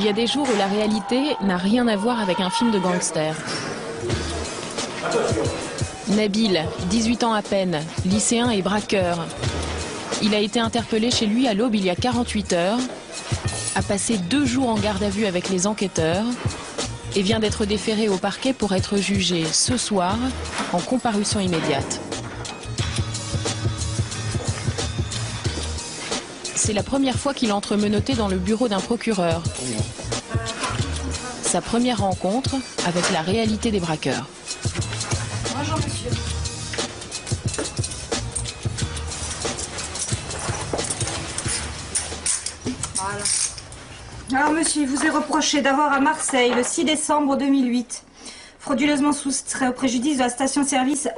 Il y a des jours où la réalité n'a rien à voir avec un film de gangster. Nabil, 18 ans à peine, lycéen et braqueur. Il a été interpellé chez lui à l'aube il y a 48 heures, a passé 2 jours en garde à vue avec les enquêteurs et vient d'être déféré au parquet pour être jugé ce soir en comparution immédiate. C'est la première fois qu'il entre menotté dans le bureau d'un procureur. Sa première rencontre avec la réalité des braqueurs. Bonjour monsieur. Voilà. Alors monsieur, il vous est reproché d'avoir à Marseille, le 6 décembre 2008, frauduleusement soustrait au préjudice de la station-service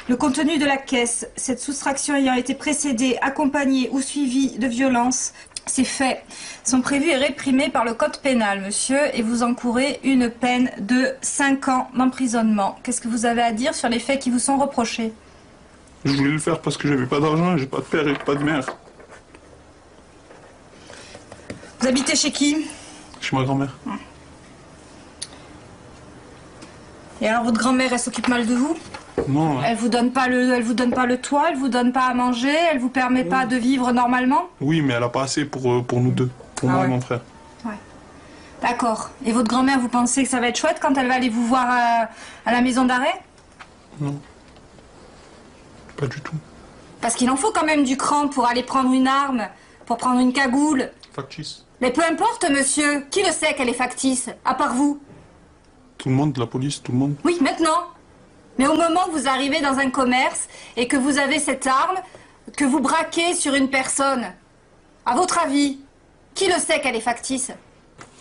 le contenu de la caisse, cette soustraction ayant été précédée, accompagnée ou suivie de violence. Ces faits sont prévus et réprimés par le code pénal, monsieur, et vous encourez une peine de 5 ans d'emprisonnement. Qu'est-ce que vous avez à dire sur les faits qui vous sont reprochés? Je voulais le faire parce que j'avais pas d'argent, j'ai pas de père et pas de mère. Vous habitez chez qui? Chez ma grand-mère. Et alors votre grand-mère, elle s'occupe mal de vous? Non. Elle vous donne pas le toit, elle vous donne pas à manger, elle vous permet pas de vivre normalement? Oui, mais elle a pas assez pour nous deux, pour moi et mon frère. Ouais. D'accord. Et votre grand-mère, vous pensez que ça va être chouette quand elle va aller vous voir à la maison d'arrêt? Non. Pas du tout. Parce qu'il en faut quand même du cran pour aller prendre une arme, pour prendre une cagoule. Factice. Mais peu importe, monsieur. Qui le sait qu'elle est factice, à part vous? Tout le monde, la police, tout le monde. Oui, maintenant. Mais au moment où vous arrivez dans un commerce et que vous avez cette arme, que vous braquez sur une personne, à votre avis, qui le sait qu'elle est factice?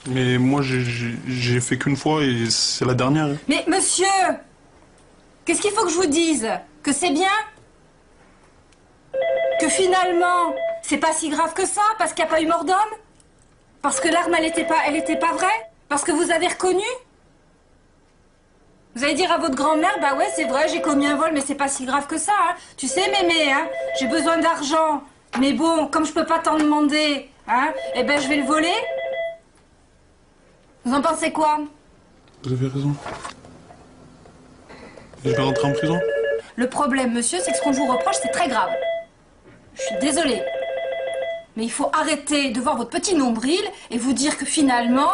Mais moi, j'ai fait qu'une fois et c'est la dernière. Mais monsieur, qu'est-ce qu'il faut que je vous dise? Que c'est bien? Que finalement, c'est pas si grave que ça, parce qu'il n'y a pas eu mort d'homme? Parce que l'arme, elle était pas vraie? Parce que vous avez reconnu? Vous allez dire à votre grand-mère, bah ouais, c'est vrai, j'ai commis un vol, mais c'est pas si grave que ça, hein. Tu sais, mémé, hein, j'ai besoin d'argent. Mais bon, comme je peux pas t'en demander, hein, eh ben je vais le voler. Vous en pensez quoi? Vous avez raison. Je vais rentrer en prison? Le problème, monsieur, c'est que ce qu'on vous reproche, c'est très grave. Je suis désolée. Mais il faut arrêter de voir votre petit nombril et vous dire que finalement,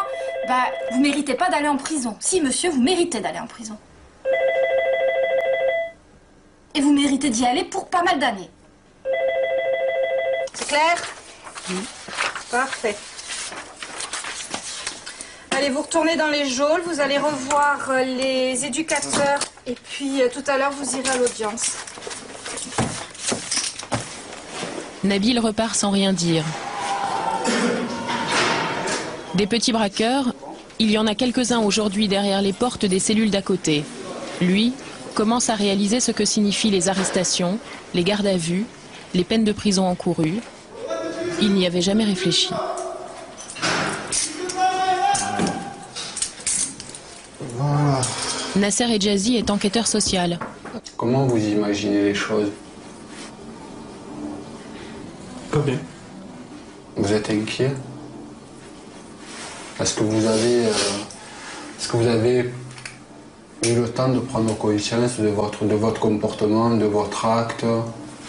bah, vous méritez pas d'aller en prison. Si, monsieur, vous méritez d'aller en prison. Et vous méritez d'y aller pour pas mal d'années. C'est clair? Oui. Parfait. Allez, vous retournez dans les geôles, vous allez revoir les éducateurs et puis tout à l'heure, vous irez à l'audience. Nabil repart sans rien dire. Des petits braqueurs, il y en a quelques-uns aujourd'hui derrière les portes des cellules d'à côté. Lui commence à réaliser ce que signifient les arrestations, les gardes à vue, les peines de prison encourues. Il n'y avait jamais réfléchi. Voilà. Nasser Edjazi est enquêteur social. Comment vous imaginez les choses? Pas bien. Vous êtes inquiet? Est-ce que vous avez eu le temps de prendre conscience de votre comportement, de votre acte,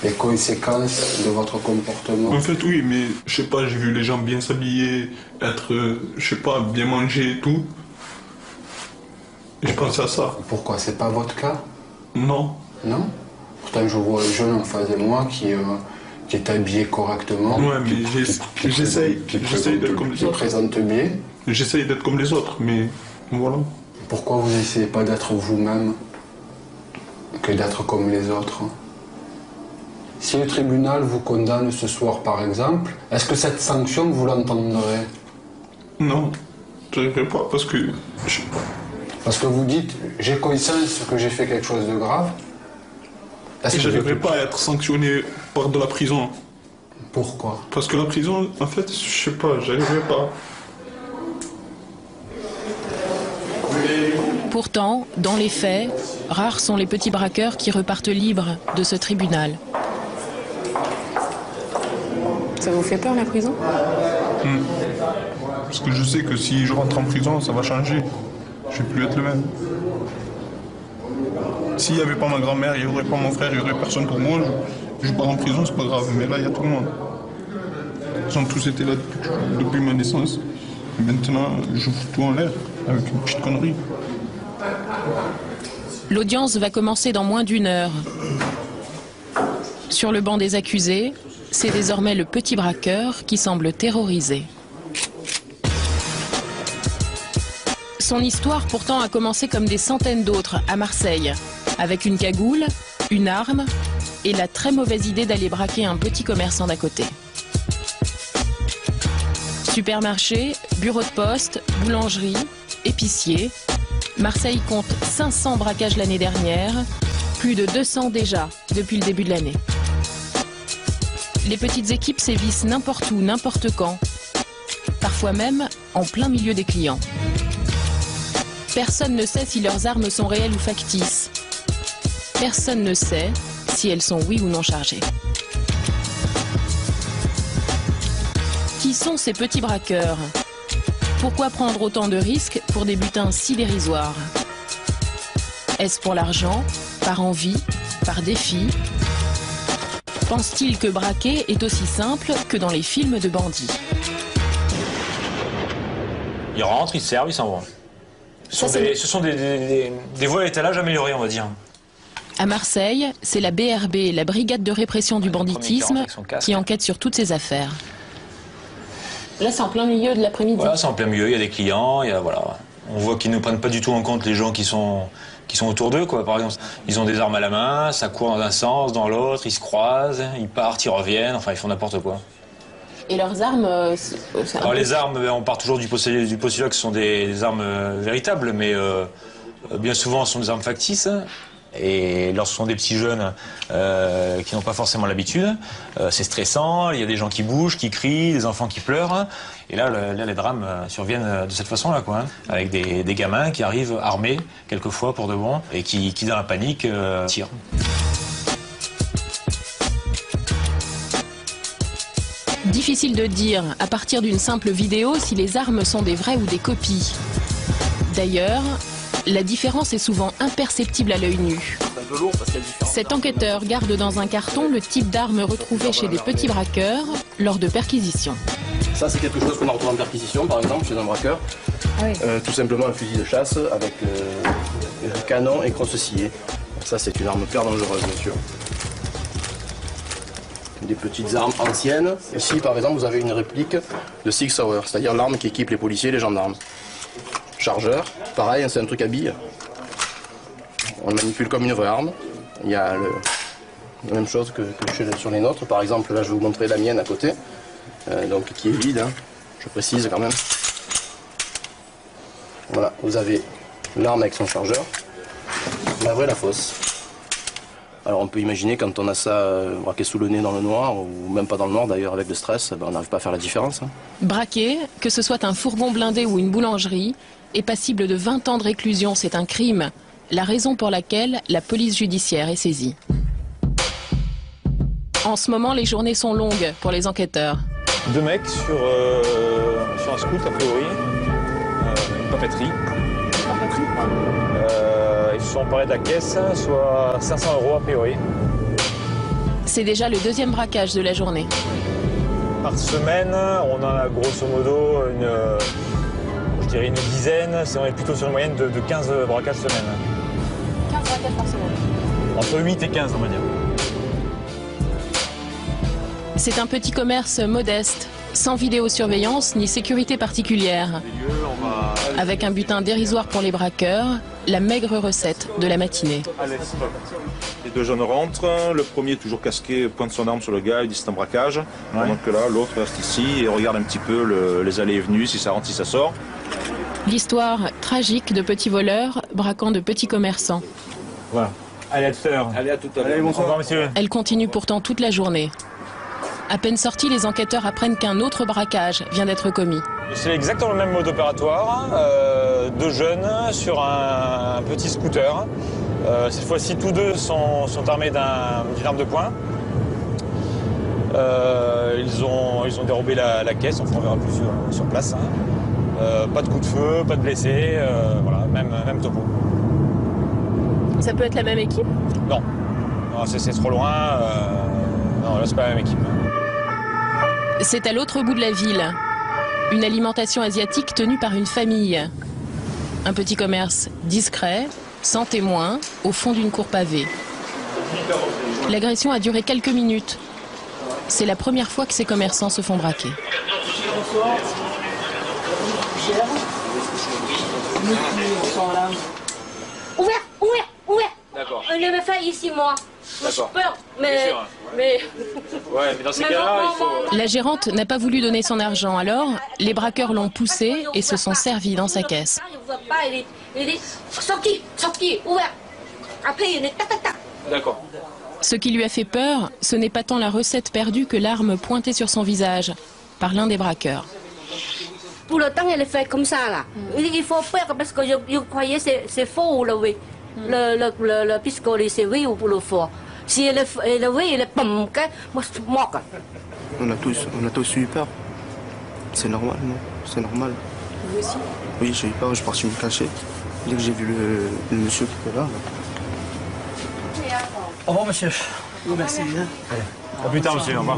les conséquences de votre comportement? En fait, oui, mais je sais pas, j'ai vu les gens bien s'habiller, être, je sais pas, bien manger et tout. Et je pensais à ça. Pourquoi? C'est pas votre cas? Non. Non? Pourtant, je vois un jeune en face de moi qui est habillé correctement. Ouais, mais j'essaye d'être comme les Qui autres. présente bien. J'essaye d'être comme les autres, mais voilà. Pourquoi vous n'essayez pas d'être vous-même que d'être comme les autres? Si le tribunal vous condamne ce soir, par exemple, est-ce que cette sanction, vous l'entendrez? Non, je n'arriverai pas parce que... Parce que vous dites, j'ai conscience que j'ai fait quelque chose de grave. Est-ce que je n'arriverai pas à être sanctionné par de la prison. Pourquoi? Parce que la prison, en fait, je sais pas, j'arriverai pas. Pourtant, dans les faits, rares sont les petits braqueurs qui repartent libres de ce tribunal. Ça vous fait peur, la prison? Parce que je sais que si je rentre en prison, ça va changer. Je ne vais plus être le même. S'il n'y avait pas ma grand-mère, il n'y aurait pas mon frère, il n'y aurait personne pour moi. Je pars en prison, c'est pas grave. Mais là, il y a tout le monde. Ils ont tous été là depuis ma naissance. Et maintenant, je fous tout en l'air avec une petite connerie. L'audience va commencer dans moins d'1 heure. Sur le banc des accusés, c'est désormais le petit braqueur qui semble terrorisé. Son histoire pourtant a commencé comme des centaines d'autres à Marseille, avec une cagoule, une arme et la très mauvaise idée d'aller braquer un petit commerçant d'à côté. Supermarché, bureau de poste, boulangerie, épicier. Marseille compte 500 braquages l'année dernière, plus de 200 déjà depuis le début de l'année. Les petites équipes sévissent n'importe où, n'importe quand, parfois même en plein milieu des clients. Personne ne sait si leurs armes sont réelles ou factices. Personne ne sait si elles sont oui ou non chargées. Qui sont ces petits braqueurs? Pourquoi prendre autant de risques pour des butins si dérisoires? Est-ce pour l'argent, par envie, par défi? Pense-t-il que braquer est aussi simple que dans les films de bandits? Ils rentrent, ils servent, ils s'en vont. Ce sont des voies à étalage améliorées, on va dire. À Marseille, c'est la BRB, la Brigade de répression du banditisme, qui enquête sur toutes ces affaires. Là, c'est en plein milieu de l'après-midi. Voilà, c'est en plein milieu, il y a des clients, voilà. On voit qu'ils ne prennent pas du tout en compte les gens qui sont autour d'eux, quoi. Par exemple, ils ont des armes à la main, ça court dans un sens, dans l'autre, ils se croisent, ils partent, ils reviennent, enfin, ils font n'importe quoi. Et leurs armes Alors les armes, on part toujours du postulat que ce sont des armes véritables, mais bien souvent ce sont des armes factices. Et lorsque ce sont des petits jeunes qui n'ont pas forcément l'habitude, c'est stressant, il y a des gens qui bougent, qui crient, des enfants qui pleurent. Et là les drames surviennent de cette façon-là, quoi, hein, avec des gamins qui arrivent armés, quelquefois pour de bon, et qui dans la panique, tirent. Difficile de dire, à partir d'une simple vidéo, si les armes sont des vraies ou des copies. D'ailleurs, la différence est souvent imperceptible à l'œil nu. Cet enquêteur garde dans un carton le type d'armes retrouvées chez des petits braqueurs lors de perquisitions. Ça, c'est quelque chose qu'on a retrouvé en perquisition, par exemple, chez un braqueur. Ah oui. Tout simplement un fusil de chasse avec canon et crosse sciée. Ça, c'est une arme claire dangereuse, bien sûr. Des petites armes anciennes. Ici, par exemple, vous avez une réplique de Sig Sauer, c'est-à-dire l'arme qui équipe les policiers et les gendarmes. Chargeur, pareil, c'est un truc à billes. On le manipule comme une vraie arme. Il y a la même chose que sur les nôtres. Par exemple, là, je vais vous montrer la mienne à côté, donc qui est vide, hein. Je précise quand même. Voilà, vous avez l'arme avec son chargeur, la vraie, la fausse. Alors on peut imaginer quand on a ça braqué sous le nez dans le noir, ou même pas dans le noir d'ailleurs avec le stress, on n'arrive pas à faire la différence. Hein. Braquer, que ce soit un fourgon blindé ou une boulangerie, est passible de 20 ans de réclusion, c'est un crime. La raison pour laquelle la police judiciaire est saisie. En ce moment, les journées sont longues pour les enquêteurs. 2 mecs sur un scout a priori, une papeterie. Ils se sont emparés de la caisse, soit 500 € a priori. C'est déjà le 2e braquage de la journée. Par semaine, on a grosso modo je dirais une dizaine, on est plutôt sur une moyenne de 15 braquages semaine. 15 braquages par semaine. Entre 8 et 15, on va dire. C'est un petit commerce modeste, sans vidéosurveillance ni sécurité particulière. Avec un butin dérisoire pour les braqueurs, la maigre recette de la matinée. Les 2 jeunes rentrent, le premier toujours casqué, pointe son arme sur le gars, il dit c'est un braquage. Pendant que là, l'autre reste ici et regarde un petit peu les allées et venues, si ça rentre, si ça sort. L'histoire tragique de petits voleurs braquant de petits commerçants. Voilà. Allez, à tout à l'heure. Allez, à tout à l'heure. Au revoir, monsieur. Elle continue pourtant toute la journée. À peine sortis, les enquêteurs apprennent qu'un autre braquage vient d'être commis. C'est exactement le même mode opératoire. 2 jeunes sur un petit scooter. Cette fois-ci, tous 2 sont armés d'une arme de poing. Ils ont dérobé la caisse, on verra plus sur place. Hein. Pas de coup de feu, pas de blessés, voilà, même topo. Ça peut être la même équipe? Non, non c'est trop loin. Non, là c'est pas la même équipe. C'est à l'autre bout de la ville. Une alimentation asiatique tenue par une famille. Un petit commerce discret, sans témoin, au fond d'une cour pavée. L'agression a duré quelques minutes. C'est la première fois que ces commerçants se font braquer. Ouvert. D'accord. On le fait ici, moi. J'ai D'accord. peur, mais... Bien sûr, hein. mais... Ouais, mais dans ces cas-là, il faut... La gérante n'a pas voulu donner son argent, alors les braqueurs l'ont poussé et se sont servis dans sa caisse. Je ne veux pas, il dit, sorti, ouvert. Après, il est tac. D'accord. Ce qui lui a fait peur, ce n'est pas tant la recette perdue que l'arme pointée sur son visage par l'un des braqueurs. Pour le temps, elle fait comme ça, là. Il faut peur parce que je croyais que c'est faux, le oui. Le pistolet, c'est oui ou pour le faux. Si elle est oui, elle est pum, moi, je suis mort. On a tous eu peur. C'est normal, non? C'est normal. Vous aussi? Oui, j'ai eu peur, je suis parti me cacher. Dès que j'ai vu le monsieur qui était là. Au revoir, monsieur. Merci bien. À plus tard, monsieur, au revoir.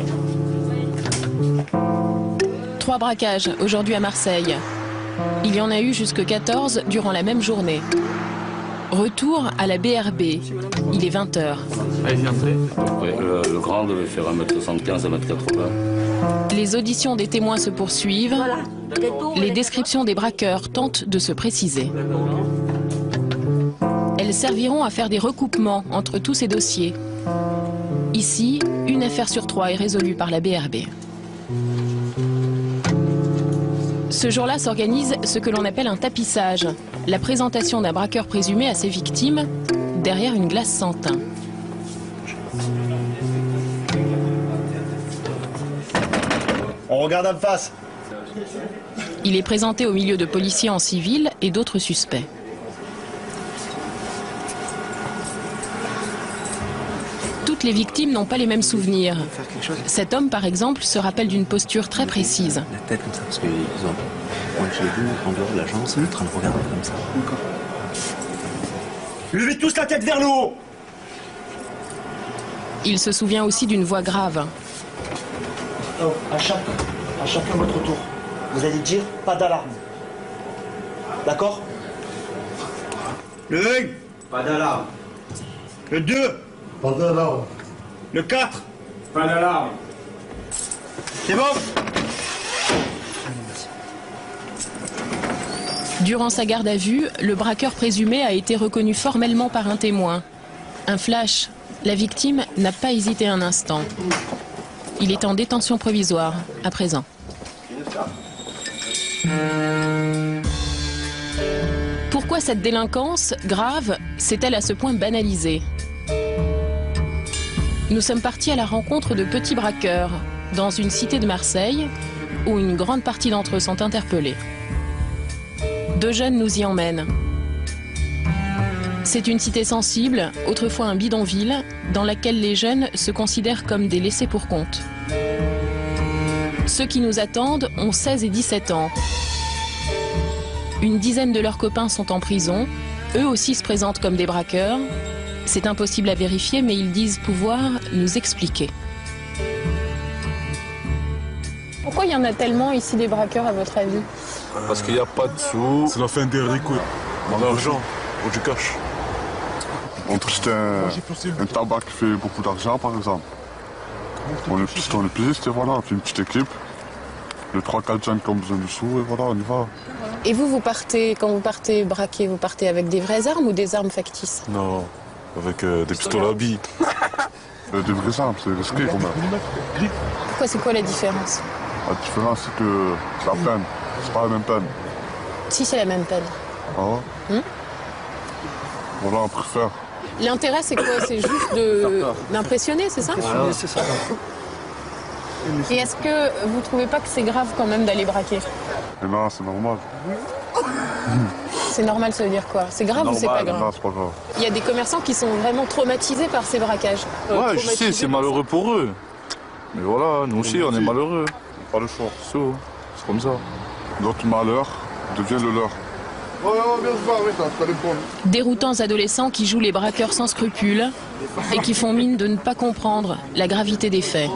3 braquages aujourd'hui à Marseille. Il y en a eu jusque 14 durant la même journée. Retour à la BRB. Il est 20h. Allez-y, entrez. Ouais, le grand devait faire 1m75, 1m80. Les auditions des témoins se poursuivent. Les descriptions des braqueurs tentent de se préciser. Elles serviront à faire des recoupements entre tous ces dossiers. Ici, une affaire sur 3 est résolue par la BRB. Ce jour-là s'organise ce que l'on appelle un tapissage, la présentation d'un braqueur présumé à ses victimes derrière une glace sans teint. On regarde en face. Il est présenté au milieu de policiers en civil et d'autres suspects. Toutes les victimes n'ont pas les mêmes souvenirs. Cet homme, par exemple, se rappelle d'une posture très précise. La tête comme ça, parce que moi je l'ai vu en dehors de l'agence, en train de regarder comme ça. Levez tous la tête vers le haut. Il se souvient aussi d'une voix grave. Oh, à chacun votre tour. Vous allez dire pas d'alarme. D'accord? Le 1, pas d'alarme. Le 2, pas d'alarme. Le 4, pas d'alarme. C'est bon? Durant sa garde à vue, le braqueur présumé a été reconnu formellement par un témoin. Un flash. La victime n'a pas hésité un instant. Il est en détention provisoire, à présent. Pourquoi cette délinquance grave s'est-elle à ce point banalisée? Nous sommes partis à la rencontre de petits braqueurs, dans une cité de Marseille, où une grande partie d'entre eux sont interpellés. 2 jeunes nous y emmènent. C'est une cité sensible, autrefois un bidonville, dans laquelle les jeunes se considèrent comme des laissés pour compte. Ceux qui nous attendent ont 16 et 17 ans. Une dizaine de leurs copains sont en prison. Eux aussi se présentent comme des braqueurs. C'est impossible à vérifier, mais ils disent pouvoir nous expliquer. Pourquoi il y en a tellement ici des braqueurs, à votre avis? Parce qu'il n'y a pas de sous. C'est la fin des haricots. L'argent, ou du cash. On trouve un tabac qui fait beaucoup d'argent, par exemple. On est pistes et voilà, on fait une petite équipe. Les 3-4 jeunes qui ont besoin de sous et voilà, on y va. Et vous partez, quand vous partez braquer, vous partez avec des vraies armes ou des armes factices? Non, avec des pistolets à billes. Des vraies armes, c'est risqué quand même. Pourquoi, c'est quoi la différence? La différence, c'est que c'est la peine. C'est pas la même peine. Si, c'est la même peine. Ah ouais? Voilà, on préfère. L'intérêt, c'est quoi? C'est juste d'impressionner, c'est ça? C'est ça. Et est-ce que vous trouvez pas que c'est grave quand même d'aller braquer? Et non, c'est normal. C'est normal, ça veut dire quoi? C'est grave ou c'est pas grave? Non, c'est pas grave. Il y a des commerçants qui sont vraiment traumatisés par ces braquages. Ouais, je sais, c'est malheureux pour eux. Mais voilà, nous aussi, on est malheureux. Pas le choix. C'est comme ça. Notre malheur, devient le leur. Déroutants adolescents qui jouent les braqueurs sans scrupules et qui font mine de ne pas comprendre la gravité des faits.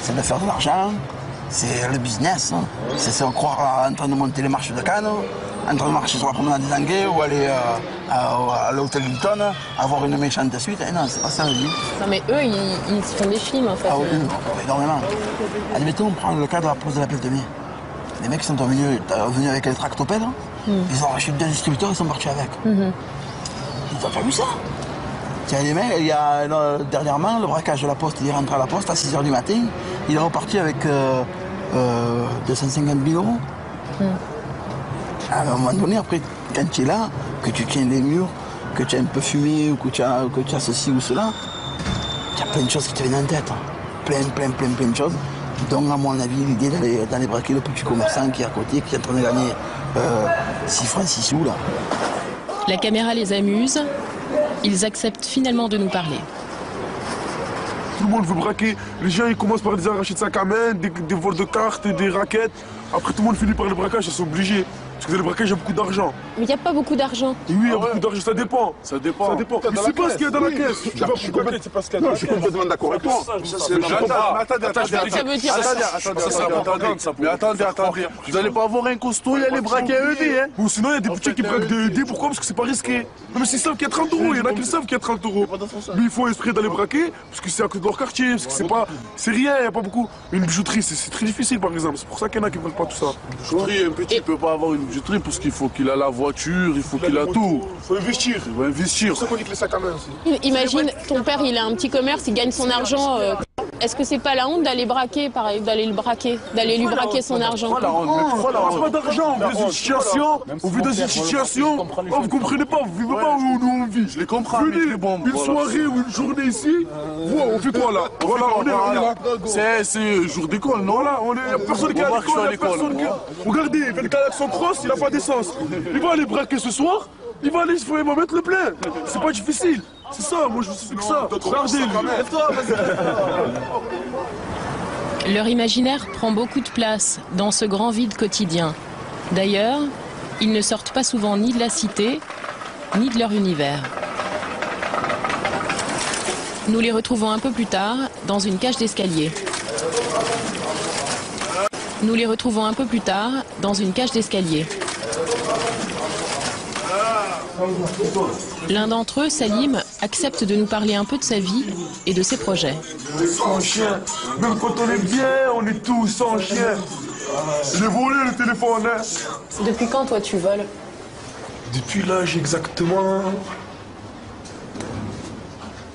C'est de faire de l'argent, c'est le business, hein. C'est se croire en train de monter les marches de Cannes, en train de marcher sur la promenade des Anglais ou aller à l'hôtel Hilton, avoir une méchante suite. Et non, c'est pas ça la vie. Non mais eux, ils font des films en fait. Ah oui, énormément. Admettons, on prend le cas de la pose de la Belle de Mai. Les mecs sont venus avec les tractopelles, ils ont racheté 2 distributeurs, ils sont partis avec. Ils n'ont pas vu ça. Tiens, les mecs, il y a dernièrement le braquage de la poste, il est rentré à la poste à 6 h du matin, il est reparti avec 250 000 euros. À un moment donné, après, quand tu es là, que tu tiens les murs, que tu as un peu fumé ou que tu as ceci ou cela, tu as plein de choses qui te viennent en tête. Plein de choses. Donc, à mon avis, l'idée d'aller braquer le petit commerçant qui est à côté, qui est en train de gagner 6 francs, 6 sous, là. La caméra les amuse. Ils acceptent finalement de nous parler. Tout le monde veut braquer. Les gens ils commencent par des arrachés de sacs à main, des vols de cartes, des raquettes. Après tout le monde finit par le braquage, ils sont obligés. Parce que le braquage, il y a beaucoup d'argent. Mais il n'y a pas beaucoup d'argent. Oui, il y a beaucoup d'argent, ça dépend. Ça dépend. Mais c'est pas ce qu'il y a dans la caisse. Tu vas pas c'est pas ce qu'il y a dans la caisse. Je suis complètement d'accord avec toi. Attendez. Vous n'allez pas avoir un costaud et aller braquer un ED, hein. Ou sinon, il y a des petits qui braquent des ED. Pourquoi? Parce que c'est pas risqué. Non, mais s'ils savent qu'il y a 30 euros, il y en a qui savent qu'il y a 30 euros. Mais ils font esprit d'aller braquer parce que c'est à côté de leur quartier. Parce que c'est pas. C'est rien, il n'y a pas beaucoup. Une bijouterie, c'est très difficile par exemple. C'est pour ça qu'il y en a qui braquent pas tout ça. Bijouterie, un petit peut pas avoir une bijouterie parce qu'il faut qu'il a la voiture, il faut qu'il a tout. Il faut investir. Il faut investir. C'est ça qu'on dit que les sacs à main aussi. Imagine, ton père, il a un petit commerce, il gagne son argent. Est-ce que c'est pas la honte d'aller braquer, d'aller lui braquer son argent? C'est pas d'argent, on vit dans une situation. Vous comprenez pas, vous vivez pas où nous on vit. Je les comprends. Venez une soirée ou une journée ici, on fait quoi là? Voilà, on est là. C'est jour d'école, non? Voilà, il y a personne qui est à l'école. Regardez, il fait le Galaxon Cross, il a pas d'essence. Il va aller braquer ce soir, il va mettre le plein. C'est pas difficile. C'est ça, moi je sais que ça. Regardez, Leur imaginaire prend beaucoup de place dans ce grand vide quotidien. D'ailleurs, ils ne sortent pas souvent ni de la cité, ni de leur univers. Nous les retrouvons un peu plus tard dans une cage d'escalier. L'un d'entre eux, Salim, accepte de nous parler un peu de sa vie et de ses projets. Sans chien, même quand on est bien, on est tous sans chien. J'ai volé le téléphone, hein. Depuis quand toi tu voles? Depuis l'âge exactement...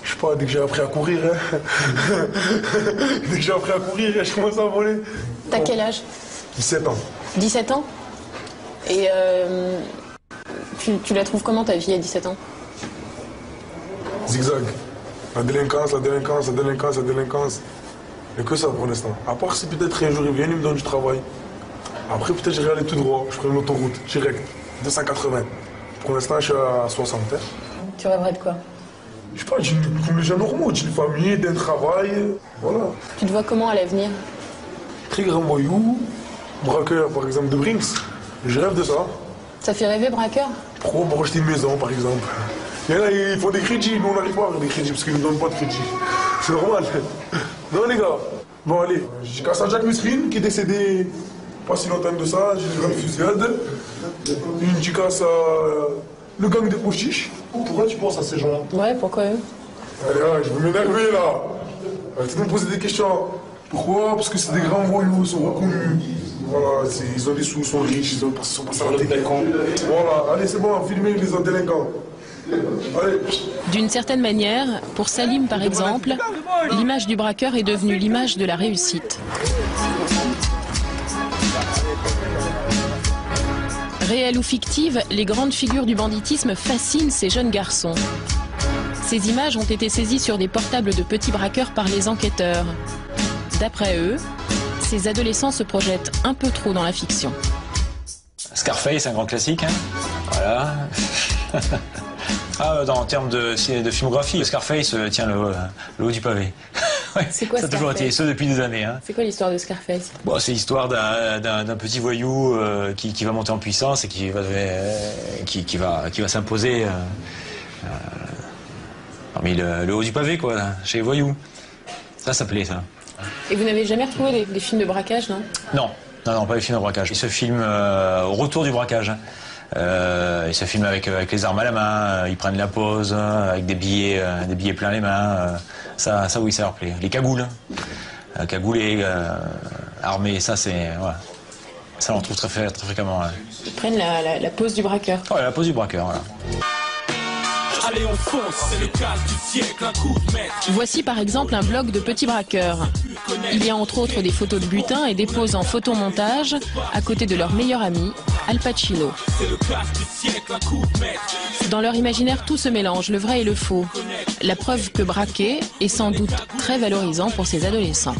Je sais pas, dès que j'ai appris à courir, hein. Dès que j'ai appris à courir, je commence à voler. T'as quel âge? 17 ans. 17 ans? Et tu la trouves comment ta vie à 17 ans? Zigzag. La délinquance. Et que ça pour l'instant. À part si peut-être un jour il vient, il me donne du travail. Après peut-être j'irai aller tout droit, je prends une autoroute, direct, 280. Pour l'instant je suis à 60. Hein. Tu rêverais de quoi? Je sais pas, comme les gens normaux, d'une famille, d'un travail, voilà. Tu te vois comment à l'avenir? Très grand voyou, braqueur par exemple de Brinks. Je rêve de ça. Ça fait rêver braqueur? Pourquoi pour acheter une maison, par exemple? Il y en a, ils font des crédits, nous on n'arrive pas à avoir des crédits parce qu'ils ne nous donnent pas de crédit. C'est normal. Non les gars. Bon allez, j'ai cassé à Jacques Mesrine qui est décédé pas si longtemps de ça, j'ai eu une fusillade. Une dédicace à le gang des pochiches. Pourquoi tu penses à ces gens-là? Ouais, pourquoi eux? Allez, je vais m'énerver là. Arrêtez de me poser des questions. Pourquoi? Parce que c'est des grands voyous, ils sont reconnus. Voilà, ils ont des sous, ils sont riches, ils sont passés à la télé. Voilà, allez c'est bon, filmez les autres délinquants. D'une certaine manière, pour Salim par exemple, l'image du braqueur est devenue l'image de la réussite. Réelles ou fictives, les grandes figures du banditisme fascinent ces jeunes garçons. Ces images ont été saisies sur des portables de petits braqueurs par les enquêteurs. D'après eux, ces adolescents se projettent un peu trop dans la fiction. Scarface, un grand classique, hein. Voilà. En termes de filmographie, Scarface tient le haut du pavé. Ouais, c'est quoi ça a toujours été ça depuis des années. Hein. C'est quoi l'histoire de Scarface? Bon, c'est l'histoire d'un petit voyou qui va monter en puissance et qui va s'imposer parmi le haut du pavé, quoi, là, chez les voyous. Ça plaît, ça. Et vous n'avez jamais retrouvé des films de braquage, non? Non, pas les films de braquage. Ils se filment au retour du braquage. Ils se filment avec les armes à la main, ils prennent la pause, avec des billets plein les mains. Ça oui, ça leur plaît. Les cagoules, cagoulés, armés, ça c'est... Ouais. Ça on retrouve très fréquemment. Ouais. Ils prennent la pose du braqueur. Ouais, la pose du braqueur, voilà. Allez, on fonce, c'est le casse du siècle, un coup de maître. Voici par exemple un blog de petits braqueurs. Il y a entre autres des photos de butin et des poses en photomontage à côté de leur meilleur ami, Al Pacino. Dans leur imaginaire, tout se mélange, le vrai et le faux. La preuve que braquer est sans doute très valorisant pour ces adolescents.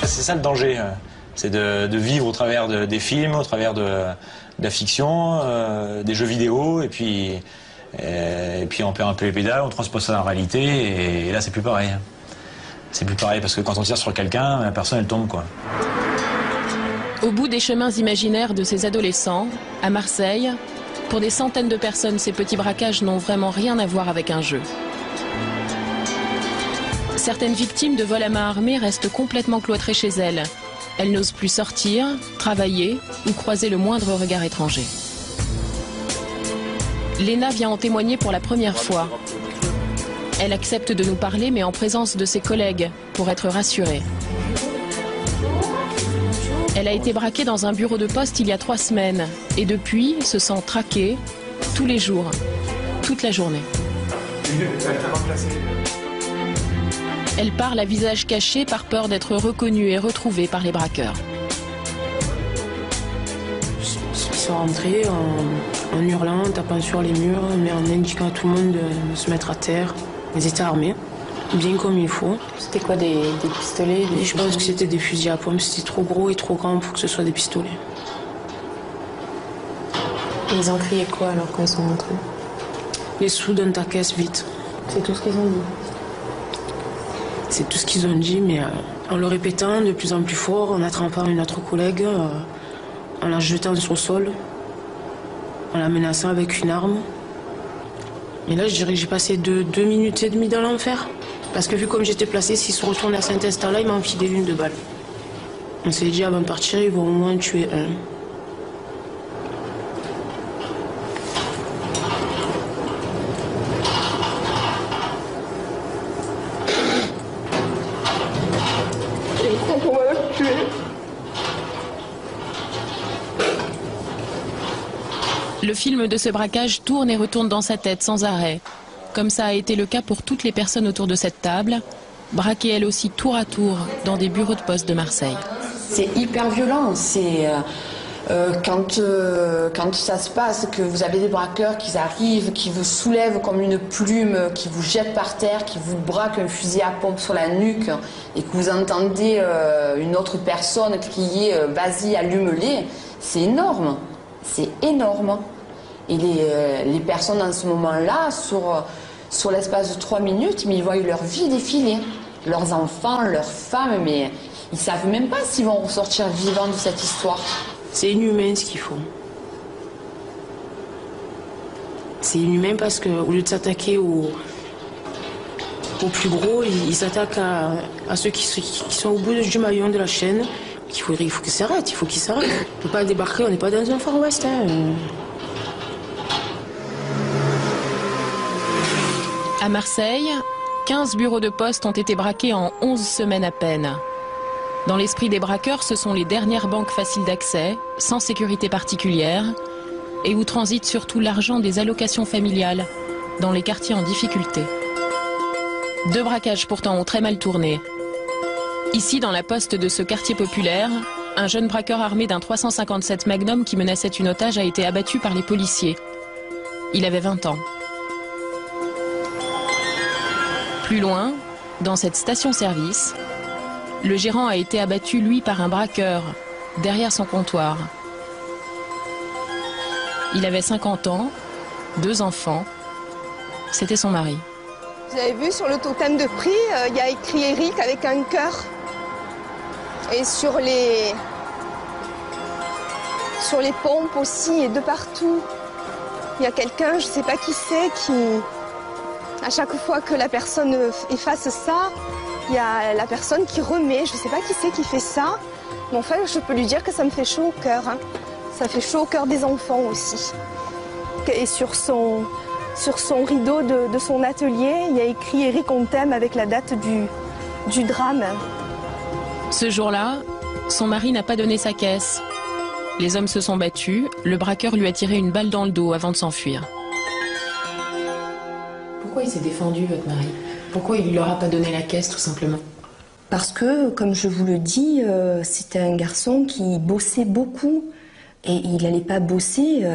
C'est ça le danger, c'est de vivre au travers des films, au travers de la fiction, des jeux vidéo, et puis on perd un peu les pédales, on transpose ça dans la réalité, et là c'est plus pareil. C'est plus pareil parce que quand on tire sur quelqu'un, la personne elle tombe, quoi. Au bout des chemins imaginaires de ces adolescents, à Marseille, pour des centaines de personnes, ces petits braquages n'ont vraiment rien à voir avec un jeu. Certaines victimes de vols à main armée restent complètement cloîtrées chez elles. Elles n'osent plus sortir, travailler ou croiser le moindre regard étranger. Léna vient en témoigner pour la première fois. Elle accepte de nous parler, mais en présence de ses collègues, pour être rassurée. Elle a été braquée dans un bureau de poste il y a 3 semaines et depuis se sent traquée tous les jours, toute la journée. Elle parle à visage caché par peur d'être reconnue et retrouvée par les braqueurs. Ils sont rentrés en hurlant, en tapant sur les murs, mais en indiquant à tout le monde de se mettre à terre. Ils étaient armés, bien comme il faut. C'était quoi, des pistolets? Je pense que c'était des fusils à pompe, c'était trop gros et trop grand pour que ce soit des pistolets. Et ils ont crié quoi alors quand ils sont rentrés? Les sous dans ta caisse, vite. C'est tout ce qu'ils ont dit? C'est tout ce qu'ils ont dit, mais en le répétant de plus en plus fort, en attrapant une autre collègue, en la jetant sur le sol, en la menaçant avec une arme. Et là, je dirais que j'ai passé 2 minutes et demie dans l'enfer. Parce que vu comme j'étais placée, s'ils se retournent à Saint-Instant-là, ils m'ont enfilé une de balles. On s'est dit, avant de partir, ils vont au moins tuer un. Le film de ce braquage tourne et retourne dans sa tête sans arrêt. Comme ça a été le cas pour toutes les personnes autour de cette table, braquées elles aussi tour à tour dans des bureaux de poste de Marseille. C'est hyper violent, c'est quand ça se passe, que vous avez des braqueurs qui arrivent, qui vous soulèvent comme une plume, qui vous jettent par terre, qui vous braquent un fusil à pompe sur la nuque et que vous entendez une autre personne crier « vas-y, allume-les », c'est énorme, c'est énorme. Et les personnes en ce moment-là, sur l'espace de 3 minutes, mais ils voient leur vie défiler. Leurs enfants, leurs femmes, mais ils ne savent même pas s'ils vont ressortir vivants de cette histoire. C'est inhumain ce qu'ils font. C'est inhumain parce qu'au lieu de s'attaquer aux plus gros, ils s'attaquent à ceux qui sont au bout du maillon de la chaîne. Il faut que ça s'arrête, il faut qu'ils s'arrêtent. On ne peut pas débarquer, on n'est pas dans un Far West. À Marseille, 15 bureaux de poste ont été braqués en 11 semaines à peine. Dans l'esprit des braqueurs, ce sont les dernières banques faciles d'accès, sans sécurité particulière, et où transite surtout l'argent des allocations familiales, dans les quartiers en difficulté. 2 braquages pourtant ont très mal tourné. Ici, dans la poste de ce quartier populaire, un jeune braqueur armé d'un 357 Magnum qui menaçait une otage a été abattu par les policiers. Il avait 20 ans. Plus loin, dans cette station-service, le gérant a été abattu, lui, par un braqueur, derrière son comptoir. Il avait 50 ans, 2 enfants. C'était son mari. Vous avez vu sur le totem de prix, il y a écrit Eric avec un cœur. Et sur les pompes aussi et de partout, il y a quelqu'un, je ne sais pas qui c'est, qui, à chaque fois que la personne efface ça, il y a la personne qui remet, je ne sais pas qui c'est qui fait ça, mais enfin je peux lui dire que ça me fait chaud au cœur. Hein. Ça fait chaud au cœur des enfants aussi. Et sur son rideau de son atelier, il y a écrit Eric on t'aime avec la date du drame. Ce jour-là, son mari n'a pas donné sa caisse. Les hommes se sont battus, le braqueur lui a tiré une balle dans le dos avant de s'enfuir. Pourquoi il s'est défendu, votre mari? Pourquoi il ne leur a pas donné la caisse, tout simplement? Parce que, comme je vous le dis, c'était un garçon qui bossait beaucoup. Et il n'allait pas bosser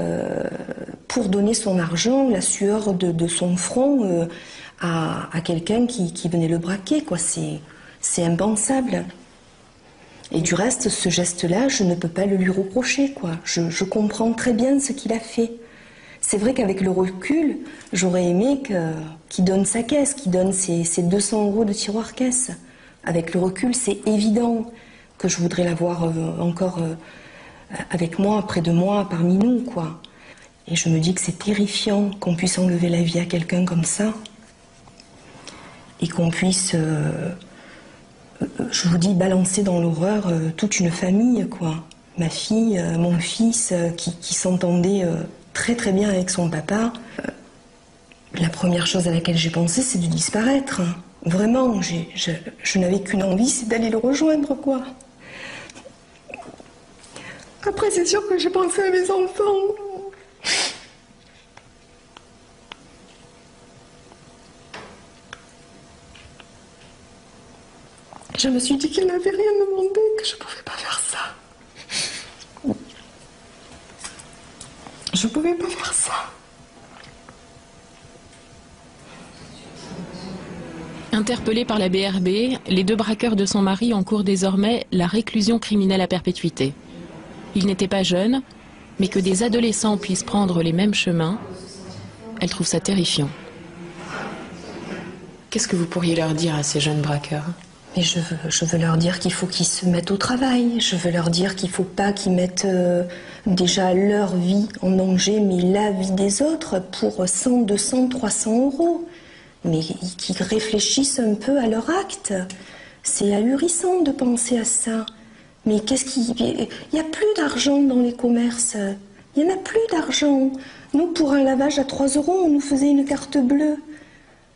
pour donner son argent, la sueur de son front à quelqu'un qui venait le braquer, quoi. C'est impensable. Et du reste, ce geste-là, je ne peux pas le lui reprocher, quoi. Je comprends très bien ce qu'il a fait. C'est vrai qu'avec le recul, j'aurais aimé qu'il donne sa caisse, qu'il donne ses 200 € de tiroir caisse. Avec le recul, c'est évident que je voudrais l'avoir encore avec moi, près de moi, parmi nous, quoi. Et je me dis que c'est terrifiant qu'on puisse enlever la vie à quelqu'un comme ça. Et qu'on puisse, je vous dis, balancer dans l'horreur toute une famille, quoi. Ma fille, mon fils, qui s'entendait très très bien avec son papa. La première chose à laquelle j'ai pensé, c'est de disparaître. Vraiment, je n'avais qu'une envie, c'est d'aller le rejoindre, quoi. Après, c'est sûr que j'ai pensé à mes enfants. Je me suis dit qu'il n'avait rien demandé, que je ne pouvais pas faire ça. Je ne pouvais pas faire ça. Interpellés par la BRB, les 2 braqueurs de son mari encourent désormais la réclusion criminelle à perpétuité. Ils n'étaient pas jeunes, mais que des adolescents puissent prendre les mêmes chemins, elle trouve ça terrifiant. Qu'est-ce que vous pourriez leur dire à ces jeunes braqueurs? Mais je veux leur dire qu'il faut qu'ils se mettent au travail. Je veux leur dire qu'il ne faut pas qu'ils mettent déjà leur vie en danger, mais la vie des autres pour 100, 200, 300 €. Mais qu'ils réfléchissent un peu à leur acte. C'est ahurissant de penser à ça. Mais il n'y a plus d'argent dans les commerces. Il n'y en a plus d'argent. Nous, pour un lavage à 3 €, on nous faisait une carte bleue.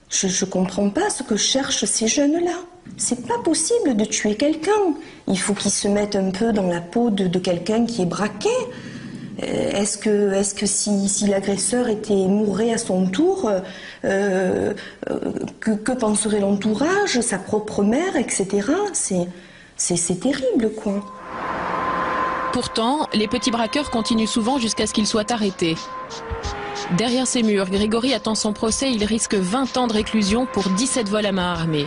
Je ne comprends pas ce que cherchent ces jeunes-là. C'est pas possible de tuer quelqu'un. Il faut qu'ils se mettent un peu dans la peau de quelqu'un qui est braqué. Est-ce que si l'agresseur mourrait à son tour, que penserait l'entourage, sa propre mère, etc. C'est terrible, quoi. Pourtant, les petits braqueurs continuent souvent jusqu'à ce qu'ils soient arrêtés. Derrière ces murs, Grégory attend son procès. Il risque 20 ans de réclusion pour 17 vols à main armée.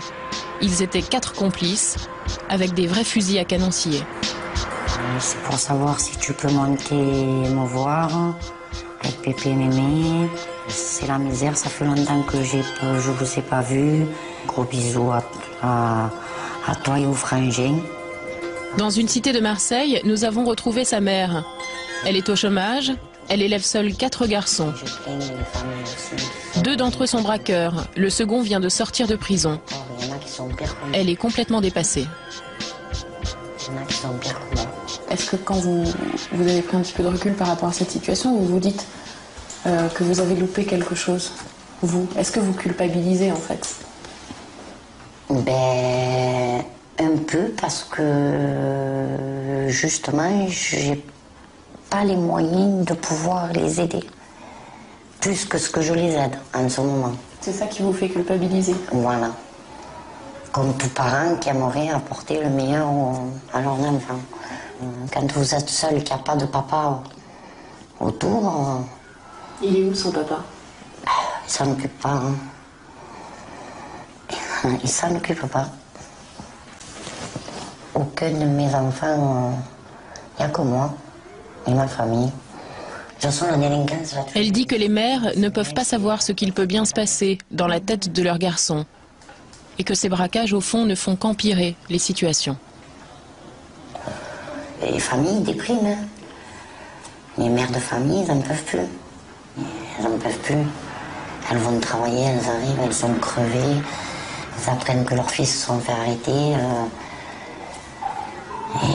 Ils étaient 4 complices, avec des vrais fusils à canon scié. C'est pour savoir si tu peux monter me voir, avec Pépé et Mémé. C'est la misère, ça fait longtemps que je vous ai pas vu. Gros bisous à toi et aux frangins. Dans une cité de Marseille, nous avons retrouvé sa mère. Elle est au chômage, Elle élève seule 4 garçons. 2 d'entre eux sont braqueurs. Le second vient de sortir de prison. Elle est complètement dépassée. Est-ce que quand vous avez pris un petit peu de recul par rapport à cette situation, vous vous dites que vous avez loupé quelque chose, vous? Est-ce que vous culpabilisez en fait? Ben, un peu, parce que justement, j'ai pas les moyens de pouvoir les aider. Plus que ce que je les aide en ce moment. C'est ça qui vous fait culpabiliser? Voilà. Comme tout parent qui aimerait apporter le meilleur à leur enfant. Quand vous êtes seul, qu'il n'y a pas de papa autour... Il est où son papa? Il s'en occupe pas. Hein. Il s'en occupe pas. Aucun de mes enfants, il n'y a que moi et ma famille. De toute façon, la délinquance va... Elle dit que les mères ne peuvent pas savoir ce qu'il peut bien se passer dans la tête de leurs garçons. Et que ces braquages, au fond, ne font qu'empirer les situations. Les familles dépriment. Hein. Les mères de famille, elles n'en peuvent plus. Elles n'en peuvent plus. Elles vont travailler, elles arrivent, elles sont crevées. Elles apprennent que leurs fils se sont fait arrêter. Et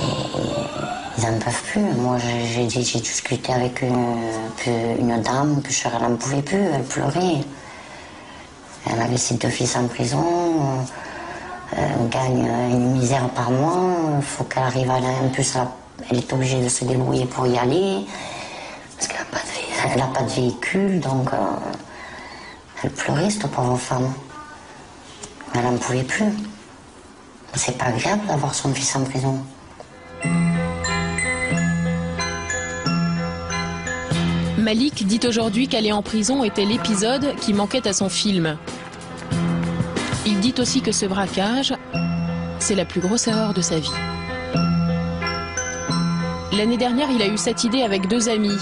ils n'en peuvent plus. Moi, j'ai discuté avec une dame, puis elle n'en pouvait plus, elle pleurait. Elle avait ses 2 fils en prison. Elle gagne une misère par mois. Il faut qu'elle arrive à aller un peu. Elle est obligée de se débrouiller pour y aller. Parce qu'elle n'a pas de véhicule, donc elle pleurait, cette pauvre femme. Elle n'en pouvait plus. C'est pas agréable d'avoir son fils en prison. Malik dit aujourd'hui qu'aller en prison était l'épisode qui manquait à son film. Il dit aussi que ce braquage, c'est la plus grosse erreur de sa vie. L'année dernière, il a eu cette idée avec 2 amis.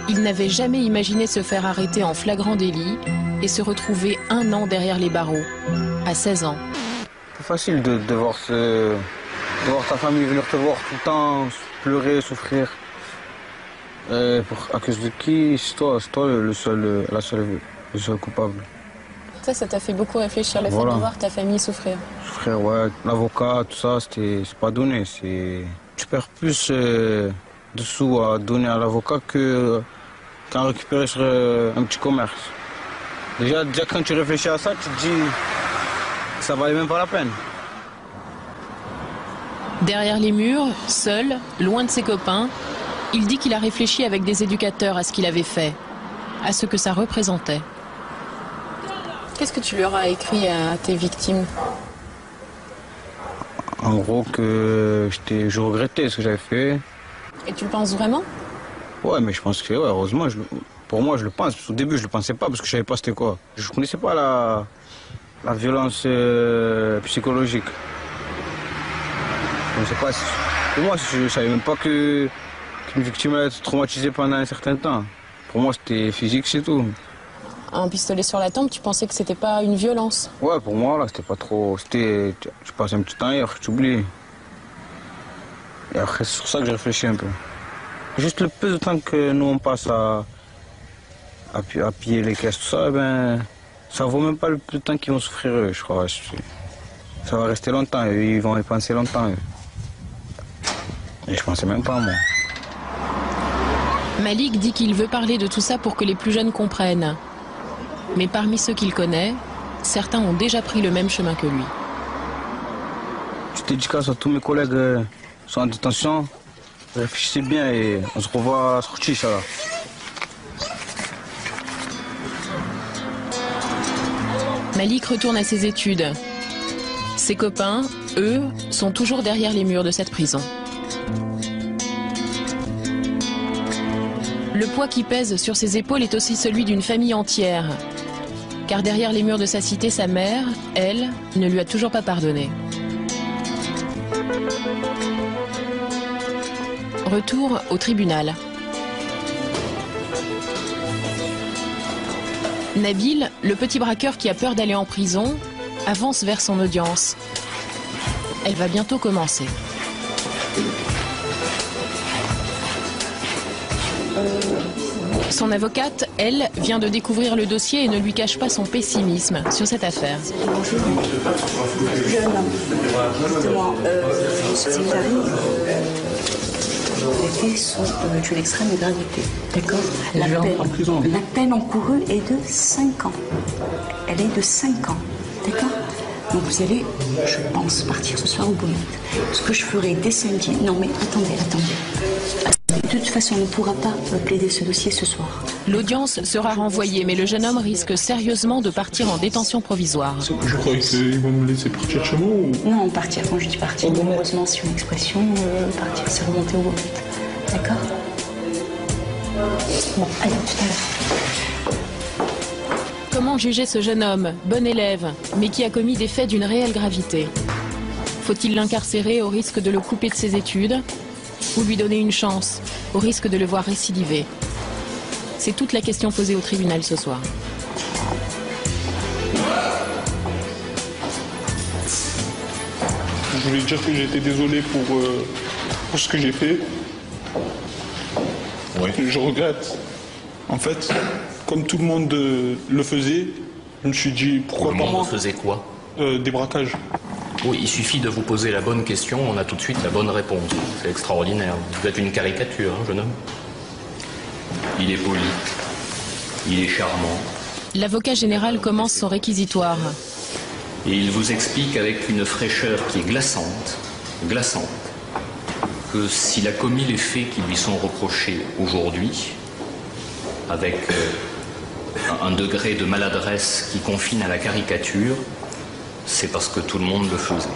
Il n'avait jamais imaginé se faire arrêter en flagrant délit et se retrouver 1 an derrière les barreaux, à 16 ans. C'est facile de voir ta famille venir te voir tout le temps, pleurer, souffrir. À cause de qui? C'est toi le seul coupable. Ça t'a fait beaucoup réfléchir, le fait de voir ta famille souffrir. Souffrir, ouais. L'avocat, tout ça, c'est pas donné. Tu perds plus de sous à donner à l'avocat qu'à récupérer sur un petit commerce. Déjà, quand tu réfléchis à ça, tu te dis que ça valait même pas la peine. Derrière les murs, seul, loin de ses copains, il dit qu'il a réfléchi avec des éducateurs à ce qu'il avait fait, à ce que ça représentait. Qu'est-ce que tu leur as écrit à tes victimes? En gros, que je regrettais ce que j'avais fait. Et tu le penses vraiment? Ouais, mais je pense que, ouais, heureusement, pour moi, je le pense. Au début, je le pensais pas parce que je savais pas c'était quoi. Je connaissais pas la violence psychologique. Je sais pas. Pour moi, je savais même pas qu'une victime allait être traumatisée pendant un certain temps. Pour moi, c'était physique, c'est tout. Un pistolet sur la tempe, tu pensais que c'était pas une violence? Ouais, pour moi, là, c'était pas trop... Tu passes un petit temps et après, tu oublies. Et après, c'est sur ça que j'ai réfléchi un peu. Juste le peu de temps que nous, on passe à piller les caisses, tout ça, eh ben, ça vaut même pas le peu de temps qu'ils vont souffrir, eux, je crois. Ça va rester longtemps, ils vont y penser longtemps, eux. Et je pensais même pas à moi. Malik dit qu'il veut parler de tout ça pour que les plus jeunes comprennent. Mais parmi ceux qu'il connaît, certains ont déjà pris le même chemin que lui. Je dédicace à tous mes collègues qui sont en détention. Réfléchissez bien et on se revoit à la sortie, ça va. Malik retourne à ses études. Ses copains, eux, sont toujours derrière les murs de cette prison. Le poids qui pèse sur ses épaules est aussi celui d'une famille entière. Car derrière les murs de sa cité, sa mère, elle, ne lui a toujours pas pardonné. Retour au tribunal. Nabil, le petit braqueur qui a peur d'aller en prison, avance vers son audience. Elle va bientôt commencer. Son avocate, elle, vient de découvrir le dossier et ne lui cache pas son pessimisme sur cette affaire. Jeune homme, justement, s'il arrive, les faits sont d'une extrême gravité, d'accord? La peine encourue est de 5 ans. Elle est de 5 ans, d'accord? Donc vous allez, je pense, partir ce soir au Bonnet. Ce que je ferai dès samedi... Non mais attendez. De toute façon, on ne pourra pas plaider ce dossier ce soir. L'audience sera renvoyée, mais le jeune homme risque sérieusement de partir en détention provisoire. Je crois qu'ils vont me laisser partir chez moi ou... Non, partir, quand je dis partir, malheureusement, c'est une expression, partir, c'est remonter au Bonnet. D'accord? Bon, allez, tout à l'heure. Comment juger ce jeune homme, bon élève, mais qui a commis des faits d'une réelle gravité? Faut-il l'incarcérer au risque de le couper de ses études ou lui donner une chance, au risque de le voir récidiver? C'est toute la question posée au tribunal ce soir. Je voulais dire que j'étais désolé pour ce que j'ai fait. Oui. Je regrette. En fait, comme tout le monde le faisait, je me suis dit pourquoi pas moi. Tout le monde faisait quoi? Des braquages. Oui, il suffit de vous poser la bonne question, on a tout de suite la bonne réponse. C'est extraordinaire. Vous êtes une caricature, hein, jeune homme. Il est poli, il est charmant. L'avocat général commence son réquisitoire. Et il vous explique avec une fraîcheur qui est glaçante, que s'il a commis les faits qui lui sont reprochés aujourd'hui, avec un degré de maladresse qui confine à la caricature, c'est parce que tout le monde le faisait.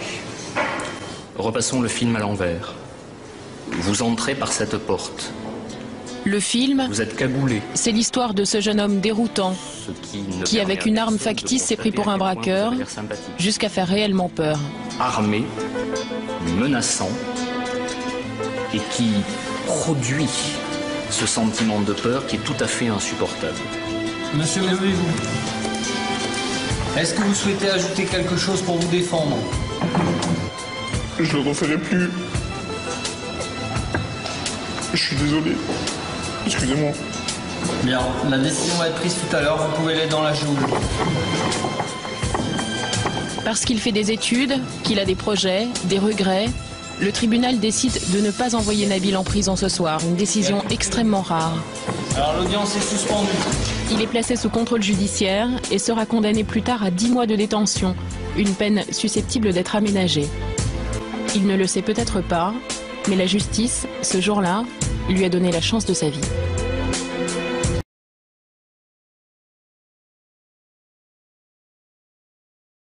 Repassons le film à l'envers. Vous entrez par cette porte. Le film, vous êtes cagoulé. C'est l'histoire de ce jeune homme déroutant qui, avec une arme factice, s'est pris pour un braqueur jusqu'à faire réellement peur. Armé, menaçant, et qui produit ce sentiment de peur qui est tout à fait insupportable. Monsieur, levez-vous. Est-ce que vous souhaitez ajouter quelque chose pour vous défendre? Je le referai plus. Je suis désolé. Excusez-moi. Bien, la décision va être prise tout à l'heure, vous pouvez aller dans la geôle. Parce qu'il fait des études, qu'il a des projets, des regrets, le tribunal décide de ne pas envoyer Nabil en prison ce soir, une décision extrêmement rare. Alors l'audience est suspendue. Il est placé sous contrôle judiciaire et sera condamné plus tard à 10 mois de détention, une peine susceptible d'être aménagée. Il ne le sait peut-être pas, mais la justice, ce jour-là, lui a donné la chance de sa vie.